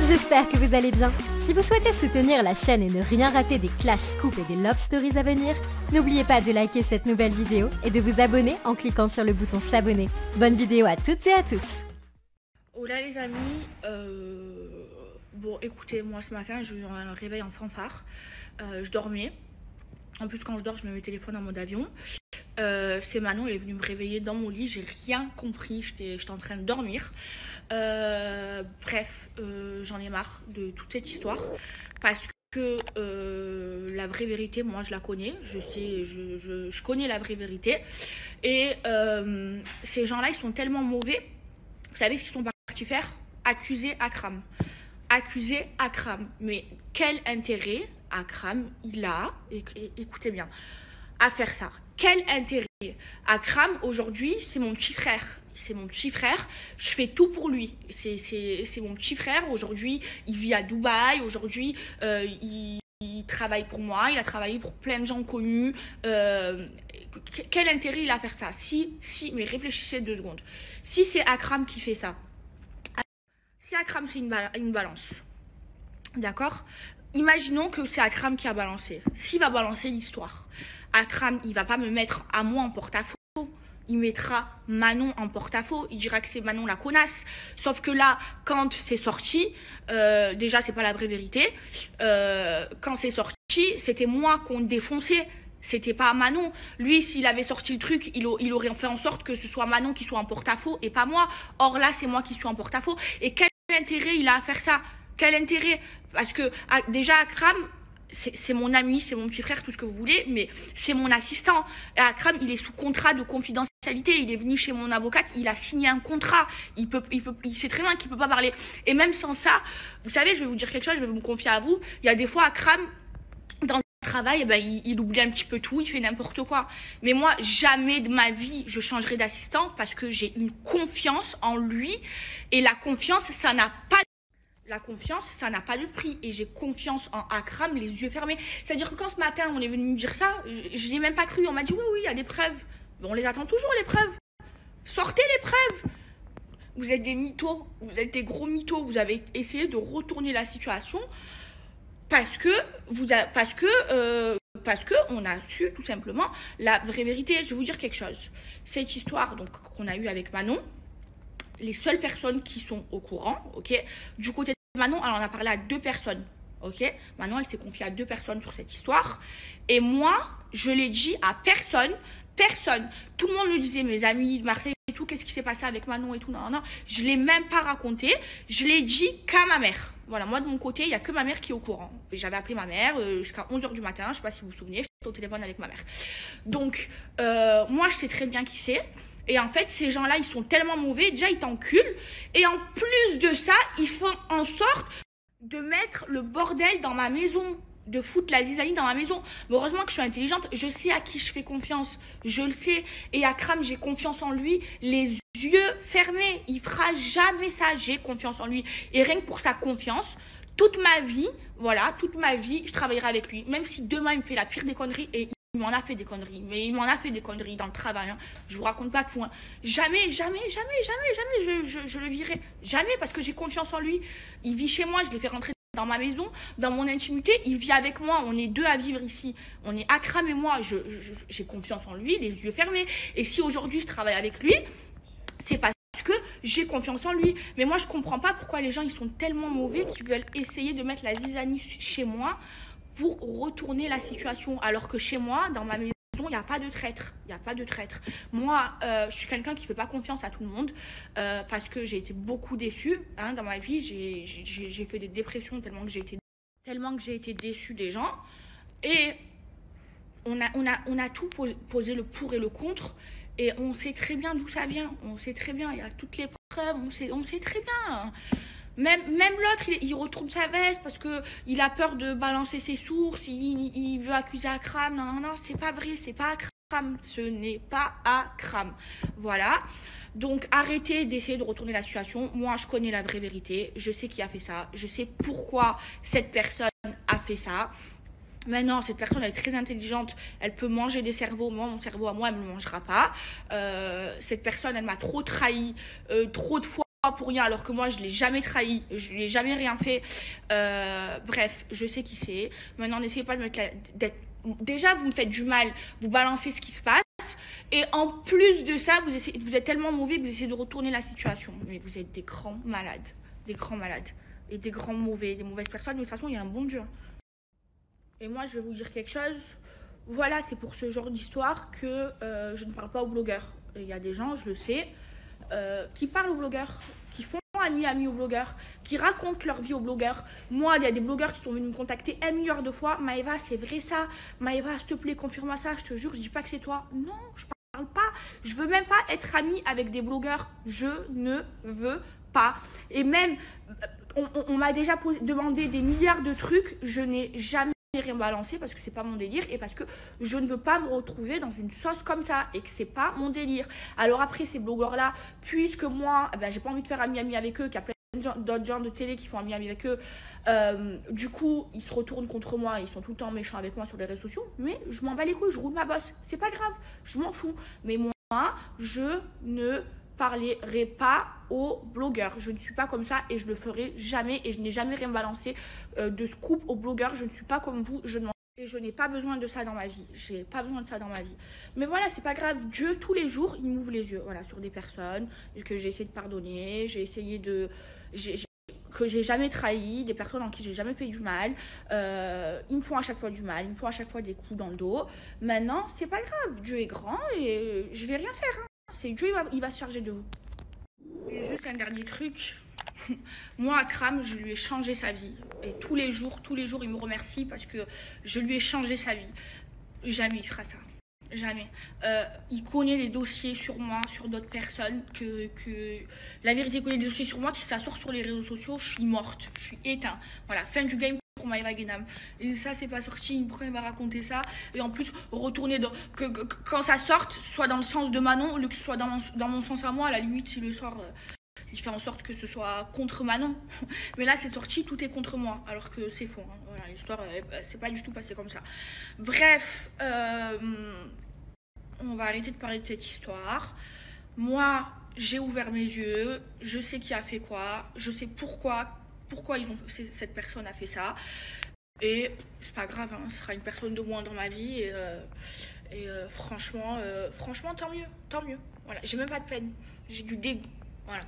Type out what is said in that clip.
J'espère que vous allez bien. Si vous souhaitez soutenir la chaîne et ne rien rater des Clash Scoop et des Love Stories à venir, n'oubliez pas de liker cette nouvelle vidéo et de vous abonner en cliquant sur le bouton s'abonner. Bonne vidéo à toutes et à tous. Hola les amis, bon écoutez, moi ce matin j'ai eu un réveil en fanfare, je dormais, en plus quand je dors je mets mes téléphones en mode avion, c'est Manon, elle est venue me réveiller dans mon lit, j'ai rien compris, j'étais en train de dormir, bref, j'en ai marre de toute cette histoire, parce que la vraie vérité, moi je la connais, je connais la vraie vérité, et ces gens-là ils sont tellement mauvais, vous savez ce qu'ils sont partis faire? Accuser Akram. Accuser Akram. Mais quel intérêt Akram il a, écoutez bien, à faire ça? Quel intérêt? Akram aujourd'hui c'est mon petit frère. C'est mon petit frère, je fais tout pour lui. C'est mon petit frère, aujourd'hui il vit à Dubaï, aujourd'hui il travaille pour moi, il a travaillé pour plein de gens connus. Quel intérêt il a à faire ça? Si, mais réfléchissez 2 secondes. Si c'est Akram qui fait ça, si Akram c'est une balance, d'accord? Imaginons que c'est Akram qui a balancé. S'il va balancer l'histoire, Akram il va pas me mettre à moi en porte-à-faux. Il mettra Manon en porte-à-faux, il dira que c'est Manon la connasse. Sauf que là, quand c'est sorti, déjà c'est pas la vraie vérité, quand c'est sorti, c'était moi qu'on défonçait, c'était pas Manon. Lui, s'il avait sorti le truc, il aurait fait en sorte que ce soit Manon qui soit en porte-à-faux et pas moi. Or là, c'est moi qui suis en porte-à-faux. Et quel intérêt il a à faire ça? Quel intérêt? Parce que déjà Akram, c'est mon ami, c'est mon petit frère, tout ce que vous voulez, mais c'est mon assistant. Et Akram, il est sous contrat de confidentialité. Il est venu chez mon avocate, il a signé un contrat. Il sait très bien qu'il peut pas parler. Et même sans ça, vous savez, je vais vous dire quelque chose, je vais me confier à vous. Il y a des fois, Akram, dans le travail, eh ben, il oublie un petit peu tout, il fait n'importe quoi. Mais moi, jamais de ma vie, je changerai d'assistant parce que j'ai une confiance en lui. Et la confiance, ça n'a pas de prix. Et j'ai confiance en Akram, les yeux fermés. C'est-à-dire que quand ce matin, on est venu me dire ça, je n'ai même pas cru. On m'a dit, oui, il y a des preuves. Mais on les attend toujours, les preuves. Sortez les preuves. Vous êtes des mythos. Vous êtes des gros mythos. Vous avez essayé de retourner la situation parce que on a su tout simplement la vraie vérité. Je vais vous dire quelque chose. Cette histoire donc qu'on a eue avec Manon, les seules personnes qui sont au courant, ok, du côté de Manon, elle en a parlé à 2 personnes, ok. Manon, elle s'est confiée à 2 personnes sur cette histoire, et moi, je l'ai dit à personne. Tout le monde me disait, mes amis de Marseille et tout, qu'est-ce qui s'est passé avec Manon et tout, non. Je l'ai même pas raconté, je l'ai dit qu'à ma mère. Voilà, moi de mon côté, il n'y a que ma mère qui est au courant. J'avais appelé ma mère jusqu'à 11 h du matin, je sais pas si vous vous souvenez, j'étais au téléphone avec ma mère. Donc, moi, je sais très bien qui c'est. Et en fait, ces gens-là, ils sont tellement mauvais, déjà, ils t'enculent. Et en plus de ça, ils font en sorte de mettre le bordel dans ma maison, de foutre la zizanie dans ma maison. Mais heureusement que je suis intelligente, je sais à qui je fais confiance, je le sais. Et Akram, j'ai confiance en lui, les yeux fermés. Il fera jamais ça, j'ai confiance en lui. Et rien que pour sa confiance, toute ma vie, voilà, toute ma vie, je travaillerai avec lui. Même si demain, il me fait la pire des conneries et il m'en a fait des conneries, mais il m'en a fait des conneries dans le travail, hein. Je vous raconte pas tout, hein. Jamais, je le virai. Jamais, parce que j'ai confiance en lui. Il vit chez moi, je l'ai fait rentrer dans ma maison, dans mon intimité, il vit avec moi, on est 2 à vivre ici. On est Akram et moi, j'ai confiance en lui, les yeux fermés. Et si aujourd'hui je travaille avec lui, c'est parce que j'ai confiance en lui. Mais moi, je comprends pas pourquoi les gens, ils sont tellement mauvais qu'ils veulent essayer de mettre la zizanie chez moi pour retourner la situation, alors que chez moi, dans ma maison, il n'y a pas de traître. Il n'y a pas de traître. Moi, je suis quelqu'un qui ne fait pas confiance à tout le monde parce que j'ai été beaucoup déçue, hein, dans ma vie. J'ai fait des dépressions tellement que j'ai été déçue des gens. Et on a tout posé le pour et le contre. Et on sait très bien d'où ça vient. On sait très bien, il y a toutes les preuves. On sait très bien. Même l'autre, il retourne sa veste parce qu'il a peur de balancer ses sources, il veut accuser Akram. Non, c'est pas vrai, c'est pas Akram, ce n'est pas Akram. Voilà, donc arrêtez d'essayer de retourner la situation. Moi, je connais la vraie vérité, je sais qui a fait ça, je sais pourquoi cette personne a fait ça. Maintenant, cette personne, elle est très intelligente, elle peut manger des cerveaux. Moi, mon cerveau à moi, elle ne me mangera pas. Cette personne, elle m'a trop trahi, trop de fois. pour rien alors que moi je l'ai jamais trahi, je lui ai jamais rien fait. Bref, je sais qui c'est. Maintenant n'essayez pas de mettre déjà vous me faites du mal, vous balancez ce qui se passe et en plus de ça vous êtes tellement mauvais que vous essayez de retourner la situation. Mais vous êtes des grands malades et des grands mauvais, des mauvaises personnes. Mais de toute façon il y a un bon Dieu. Et moi je vais vous dire quelque chose. Voilà, c'est pour ce genre d'histoire que je ne parle pas aux blogueurs. Il y a des gens, je le sais, qui parlent aux blogueurs, qui font amis aux blogueurs, qui racontent leur vie aux blogueurs. Moi, il y a des blogueurs qui sont venus me contacter un milliard de fois. Maëva, c'est vrai ça? Maëva, s'il te plaît, confirme-moi ça. Je te jure, je dis pas que c'est toi. Non, je parle pas. Je veux même pas être amie avec des blogueurs. Je ne veux pas. Et même, on m'a déjà demandé des milliards de trucs. Je n'ai jamais rien balancé parce que c'est pas mon délire et parce que je ne veux pas me retrouver dans une sauce comme ça et que c'est pas mon délire. Alors après ces blogueurs là, puisque moi j'ai pas envie de faire ami avec eux, qu'il y a plein d'autres gens de télé qui font ami avec eux, du coup ils se retournent contre moi, ils sont tout le temps méchants avec moi sur les réseaux sociaux, mais je m'en bats les couilles, je roule ma bosse, c'est pas grave, je m'en fous. Mais moi je ne parlerai pas aux blogueurs. Je ne suis pas comme ça et je le ferai jamais et je n'ai jamais rien balancé de scoop aux blogueurs. Je ne suis pas comme vous, et je n'ai pas besoin de ça dans ma vie. J'ai pas besoin de ça dans ma vie. Mais voilà, c'est pas grave. Dieu, tous les jours, il m'ouvre les yeux. Voilà, sur des personnes que j'ai essayé de pardonner. J'ai essayé de... que j'ai jamais trahi, des personnes en qui j'ai jamais fait du mal. Ils me font à chaque fois du mal. Ils me font à chaque fois des coups dans le dos. Maintenant, c'est pas grave. Dieu est grand et je vais rien faire. Hein. C'est Dieu, il va se charger de vous. Et juste un dernier truc. Moi, Akram, je lui ai changé sa vie. Et tous les jours, il me remercie parce que je lui ai changé sa vie. Jamais il fera ça. Jamais. Il connaît les dossiers sur moi, sur d'autres personnes. La vérité, il connaît des dossiers sur moi. Que si ça sort sur les réseaux sociaux, je suis morte. Je suis éteinte. Voilà, fin du game pour Maëva Guénam. Et ça, c'est pas sorti. Pourquoi il va raconter ça? Et en plus, retourner quand ça sorte, soit dans le sens de Manon, que ce soit dans mon sens à moi, à la limite, si le soir... il fait en sorte que ce soit contre Manon. Mais là, c'est sorti, tout est contre moi. Alors que c'est faux. Hein. Voilà, l'histoire, c'est pas du tout passé comme ça. Bref, on va arrêter de parler de cette histoire. Moi, j'ai ouvert mes yeux. Je sais qui a fait quoi. Je sais pourquoi cette personne a fait ça. Et c'est pas grave, hein, ce sera une personne de moins dans ma vie. Et franchement, tant mieux. Voilà, j'ai même pas de peine. J'ai du dégoût. Voilà.